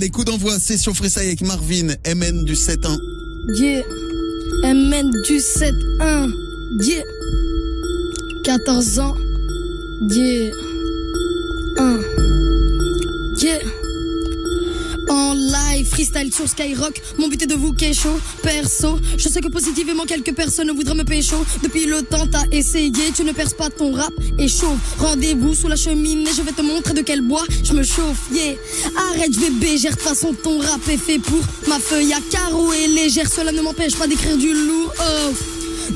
Allez, coup d'envoi, session Freestyle avec Marvin, MN du 7-1. Yeah, MN du 7-1. Yeah, 14 ans. Yeah, 1. Yeah. En live, freestyle sur Skyrock. Mon but est de vous kécho, perso. Je sais que positivement quelques personnes voudraient me pécho. Depuis le temps t'as essayé, tu ne perces pas, ton rap est chaud. Rendez-vous sous la cheminée, je vais te montrer de quel bois je me chauffe. Yeah, arrête, je vais bégère, de toute façon ton rap est fait pour ma feuille à carreaux et légère. Cela ne m'empêche pas d'écrire du lourd. Oh,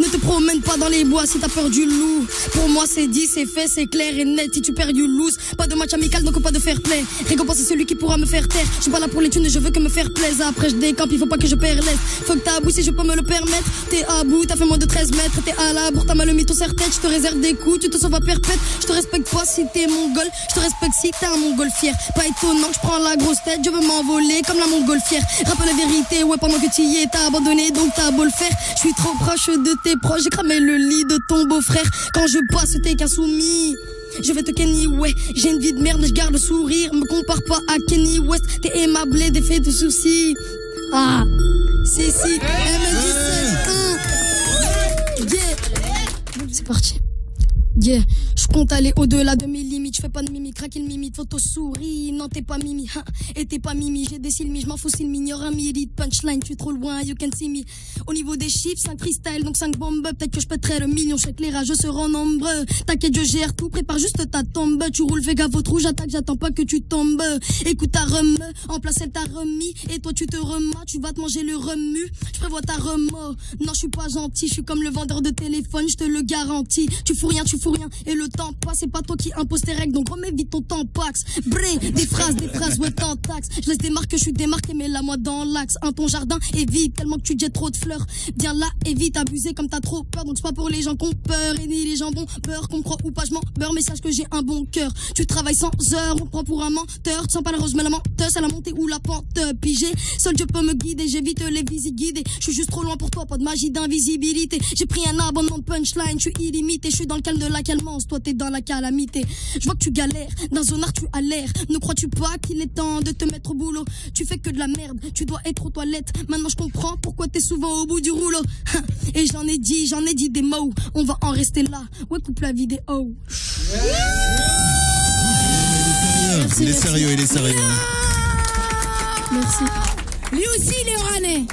ne te promène pas dans les bois si t'as peur du loup. Pour moi c'est dit, c'est fait, c'est clair et net. Si tu perds, you lose. Pas de match amical, donc pas de fair play. Récompenser celui qui pourra me faire taire. Je suis pas là pour les thunes, je veux que me faire plaisir. Après je décampe, il faut pas que je perds l'aise. Faut que t'as à bout si je peux me le permettre. T'es à bout, t'as fait moins de 13 mètres. T'es à la bourre, t'as mal le mytho serre-tête. Je te réserve des coups, tu te sauves à perpète. Je te respecte pas si t'es mongol. Je te respecte si t'es un mongol fier. Pas étonnant que je prends la grosse tête. Je veux m'envoler comme la montgolfière. Rappelle la vérité, ouais, pendant que tu y es, t'as abandonné, donc t'as beau le faire. Je suis trop proche de tes proches, j'ai cramé le lit de ton beau-frère. Quand je passe, t'es qu'un soumis. Je vais te Kenny, ouais, j'ai une vie de merde, je garde le sourire. Me compare pas à Kenny West, t'es aimable et défait de soucis. Ah, si, M17, yeah. C'est parti. Yeah, je compte aller au-delà de mes limites. Je fais pas de mimi, craquer le mimi, photo souris. Non, t'es pas mimi, hein, et t'es pas mimi. J'ai des silmis, je m'en fous s'il m'ignore un midi. Punchline, tu es trop loin, you can see me. Au niveau des chiffres, 5 freestyle, donc 5 bombes. Peut-être que je pèterai le million, chaque les rageux seront nombreux. T'inquiète, je gère tout, prépare juste ta tombe. Tu roules, fais gaffe au trou, j'attaque, j'attends pas que tu tombes. Écoute ta reme, en place elle t'a remis. Et toi tu te remas, tu vas te manger le remue. Je prévois ta remo, non je suis pas gentil. Je suis comme le vendeur de téléphone, je te le garantis. Tu fous rien, et le temps passe, c'est pas toi qui impose tes règles, donc remets vite ton temps pax. Bré, des phrases, ouais t'en taxe. Je laisse des marques, je suis démarqué, mais là moi dans l'axe. Ton jardin est vide, tellement que tu jettes trop de fleurs. Viens là, évite, abuser comme t'as trop peur. Donc c'est pas pour les gens qui ont peur, et ni les gens vont peur, qu'on me croit ou pas, je m'en beurre, mais sache que j'ai un bon cœur. Tu travailles sans heures, on te prend pour un menteur. Tu sens pas la rose, mais la menteuse, à la montée ou la pente pigée. Seul Dieu peut me guider, j'évite les visites guidées. Je suis juste trop loin pour toi, pas de magie d'invisibilité. J'ai pris un abonnement de punchline, je suis illimité, je suis dans le calme de la calmance, toi t'es dans la calamité. Je vois que tu galères, d'un zonard tu as l'air. Ne crois-tu pas qu'il est temps de te mettre au boulot? Tu fais que de la merde, tu dois être aux toilettes. Maintenant je comprends pourquoi t'es souvent au bout du rouleau. Et j'en ai dit des mots. On va en rester là, ouais coupe la vidéo. Merci, il est sérieux. Merci. Lui aussi il est oranais.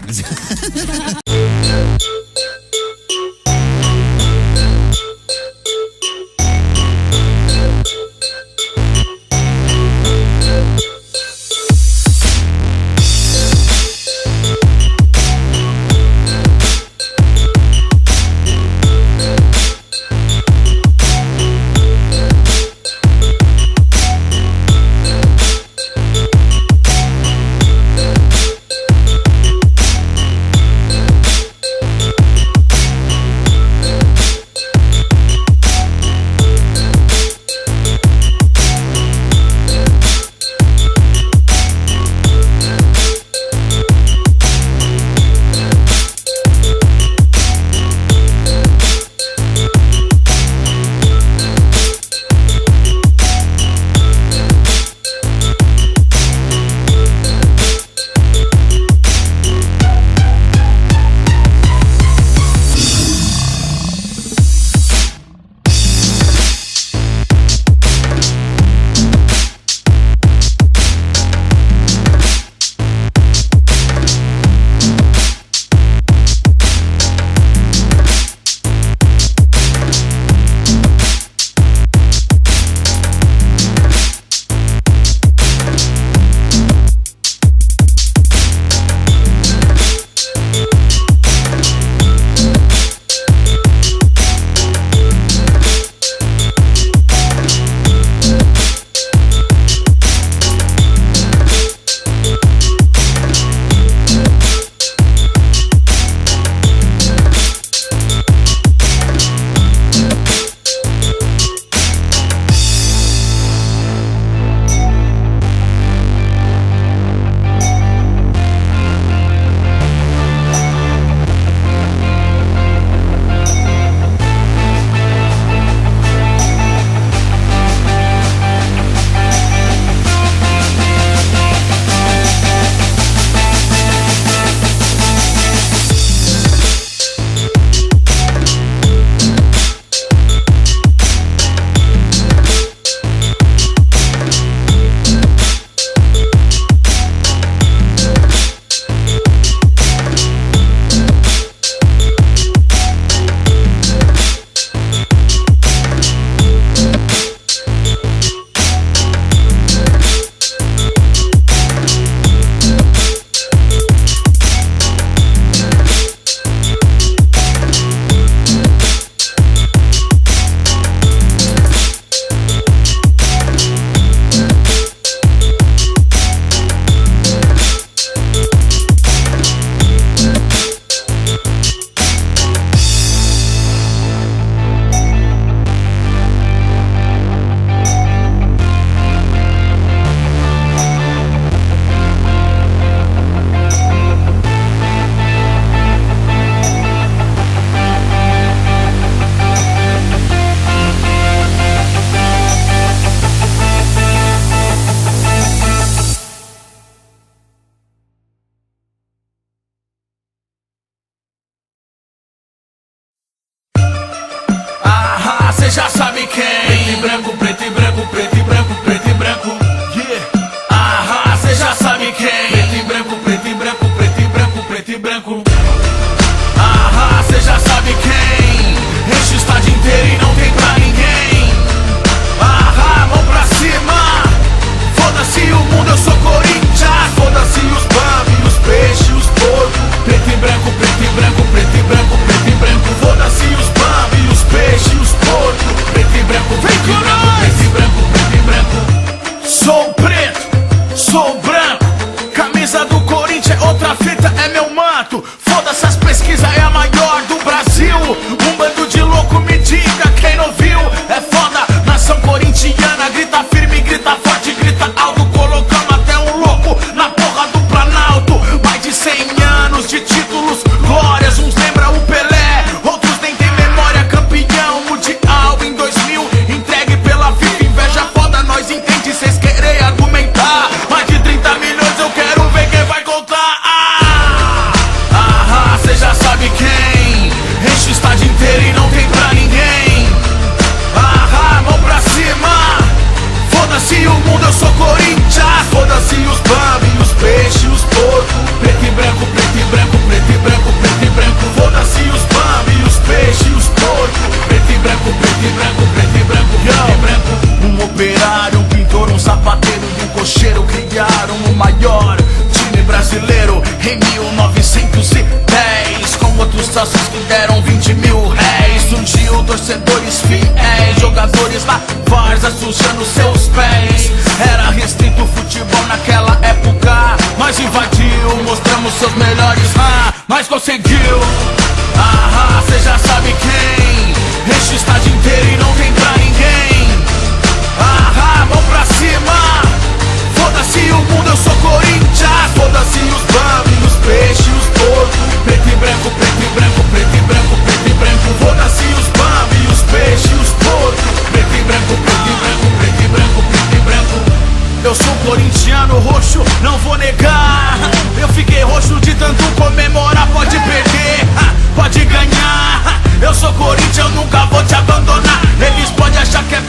camisa do Corinthians é outra fita, é meu manto. Foda-se as pesquisas, é a maior do Brasil. Um bando de louco, me diga quem não viu. É foda, nação corintiana. Grita firme, grita forte, grita alto. Colocamos até um louco na porra do Planalto. Mais de 100 anos de títulos, glórias. Uns lembram o Pelé, outros nem tem memória. Campeão mundial em 2000, entregue pela FIFA. Inveja foda, nós entende, cês querem argumentar. Mais de 30 milhões, eu quero ver quem vai contar. Cê já sabe quem enche o estádio inteiro e não tem pra ninguém. Mão pra cima. Foda-se o mundo, eu sou Corinthians. Foda-se os bambi, os peixes, os porcos. Preto e branco, preto e branco, preto e branco, preto e branco. Foda-se os bambi, os peixes, os porcos. Preto e branco, preto e branco, preto e branco, preto e branco. Um operário, um pintor, um sapateiro e um cocheiro criaram o maior time brasileiro em 1910. Com outros sócios que deram 20 mil réis. Surgiu torcedores fiéis, jogadores na várzea sujando seus pés. Era restrito o futebol naquela época. Nós invadiu, mostramos seus melhores, nós conseguiu. Cê já sabe quem enche o estádio inteiro e não tem pra ninguém. Mão pra cima. Foda-se o mundo, eu sou Corinthians. Foda-se os bambi, os peixes, os porcos. Preto e branco, preto e branco, preto e branco, preto e branco. Foda-se os bambi, os peixes, os porcos. Preto e branco, preto e branco, preto e branco, preto e branco. Eu sou corintiano roxo, não vou negar. Eu fiquei roxo de tanto comemorar. Pode perder, pode ganhar. Eu sou Corinthians, eu nunca vou te abandonar. Eles podem achar que é